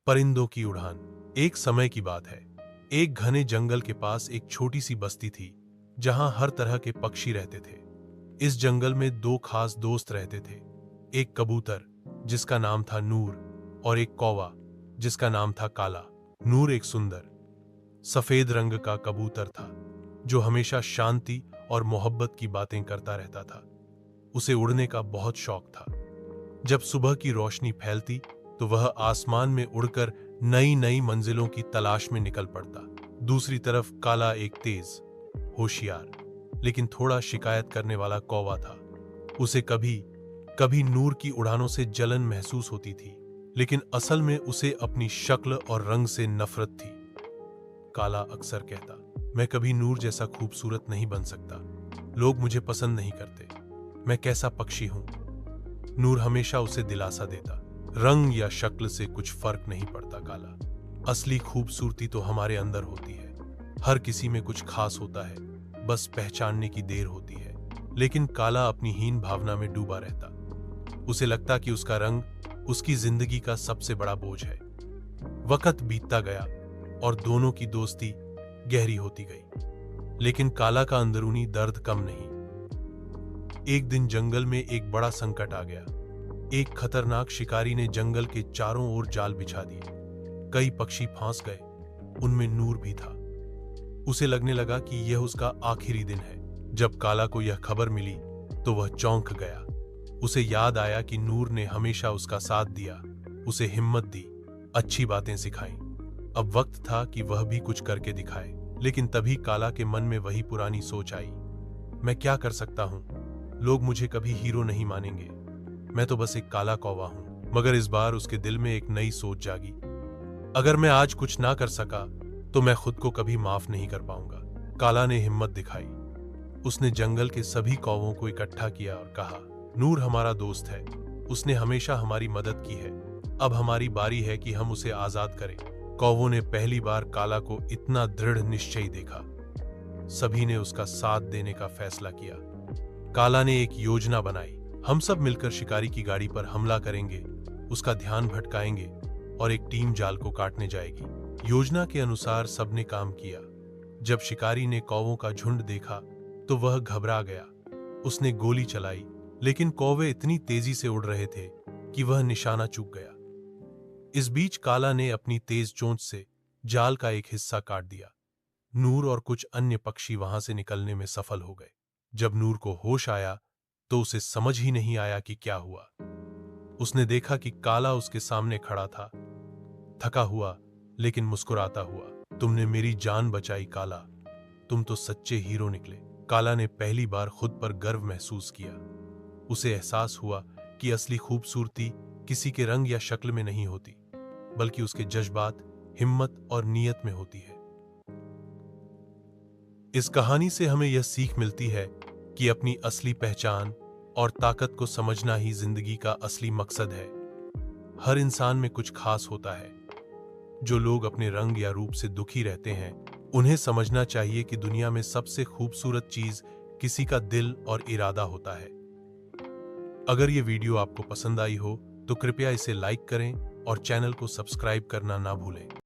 परिंदों की उड़ान। एक समय की बात है। एक घने जंगल के पास एक छोटी सी बस्ती थी जहां हर तरह के पक्षी रहते थे। इस जंगल में दो खास दोस्त रहते थे। एक कबूतर जिसका नाम था नूर और एक कौवा जिसका नाम था काला। नूर एक सुंदर सफेद रंग का कबूतर था जो हमेशा शांति और मोहब्बत की बातें करता रहता था। उसे उड़ने का बहुत शौक था। जब सुबह की रोशनी फैलती तो वह आसमान में उड़कर नई नई मंजिलों की तलाश में निकल पड़ता। दूसरी तरफ काला एक तेज, होशियार लेकिन थोड़ा शिकायत करने वाला कौवा था। उसे कभी कभी नूर की उड़ानों से जलन महसूस होती थी, लेकिन असल में उसे अपनी शक्ल और रंग से नफरत थी। काला अक्सर कहता, मैं कभी नूर जैसा खूबसूरत नहीं बन सकता, लोग मुझे पसंद नहीं करते, मैं कैसा पक्षी हूं। नूर हमेशा उसे दिलासा देता, रंग या शक्ल से कुछ फर्क नहीं पड़ता काला, असली खूबसूरती तो हमारे अंदर होती है। हर किसी में कुछ खास होता है, बस पहचानने की देर होती है। लेकिन काला अपनी हीन भावना में डूबा रहता। उसे लगता कि उसका रंग उसकी जिंदगी का सबसे बड़ा बोझ है। वक्त बीतता गया और दोनों की दोस्ती गहरी होती गई, लेकिन काला का अंदरूनी दर्द कम नहीं। एक दिन जंगल में एक बड़ा संकट आ गया। एक खतरनाक शिकारी ने जंगल के चारों ओर जाल बिछा दिए। कई पक्षी फंस गए, उनमें नूर भी था। उसे लगने लगा कि यह उसका आखिरी दिन है। जब काला को यह खबर मिली तो वह चौंक गया। उसे याद आया कि नूर ने हमेशा उसका साथ दिया, उसे हिम्मत दी, अच्छी बातें सिखाई। अब वक्त था कि वह भी कुछ करके दिखाए। लेकिन तभी काला के मन में वही पुरानी सोच आई, मैं क्या कर सकता हूं, लोग मुझे कभी हीरो नहीं मानेंगे, मैं तो बस एक काला कौवा हूं। मगर इस बार उसके दिल में एक नई सोच जागी, अगर मैं आज कुछ ना कर सका तो मैं खुद को कभी माफ नहीं कर पाऊंगा। काला ने हिम्मत दिखाई। उसने जंगल के सभी कौवों को इकट्ठा किया और कहा, नूर हमारा दोस्त है, उसने हमेशा हमारी मदद की है, अब हमारी बारी है कि हम उसे आजाद करें। कौवों ने पहली बार काला को इतना दृढ़ निश्चयी देखा। सभी ने उसका साथ देने का फैसला किया। काला ने एक योजना बनाई, हम सब मिलकर शिकारी की गाड़ी पर हमला करेंगे, उसका ध्यान भटकाएंगे और एक टीम जाल को काटने जाएगी। योजना के अनुसार सबने काम किया। जब शिकारी ने कौवों का झुंड देखा तो वह घबरा गया। उसने गोली चलाई, लेकिन कौवे इतनी तेजी से उड़ रहे थे कि वह निशाना चूक गया। इस बीच काला ने अपनी तेज चोंच से जाल का एक हिस्सा काट दिया। नूर और कुछ अन्य पक्षी वहां से निकलने में सफल हो गए। जब नूर को होश आया तो उसे समझ ही नहीं आया कि क्या हुआ। उसने देखा कि काला उसके सामने खड़ा था, थका हुआ लेकिन मुस्कुराता हुआ। तुमने मेरी जान बचाई काला, तुम तो सच्चे हीरो निकले। काला ने पहली बार खुद पर गर्व महसूस किया। उसे एहसास हुआ कि असली खूबसूरती किसी के रंग या शक्ल में नहीं होती, बल्कि उसके जज्बात, हिम्मत और नीयत में होती है। इस कहानी से हमें यह सीख मिलती है कि अपनी असली पहचान और ताकत को समझना ही जिंदगी का असली मकसद है। हर इंसान में कुछ खास होता है। जो लोग अपने रंग या रूप से दुखी रहते हैं, उन्हें समझना चाहिए कि दुनिया में सबसे खूबसूरत चीज किसी का दिल और इरादा होता है। अगर ये वीडियो आपको पसंद आई हो तो कृपया इसे लाइक करें और चैनल को सब्सक्राइब करना ना भूलें।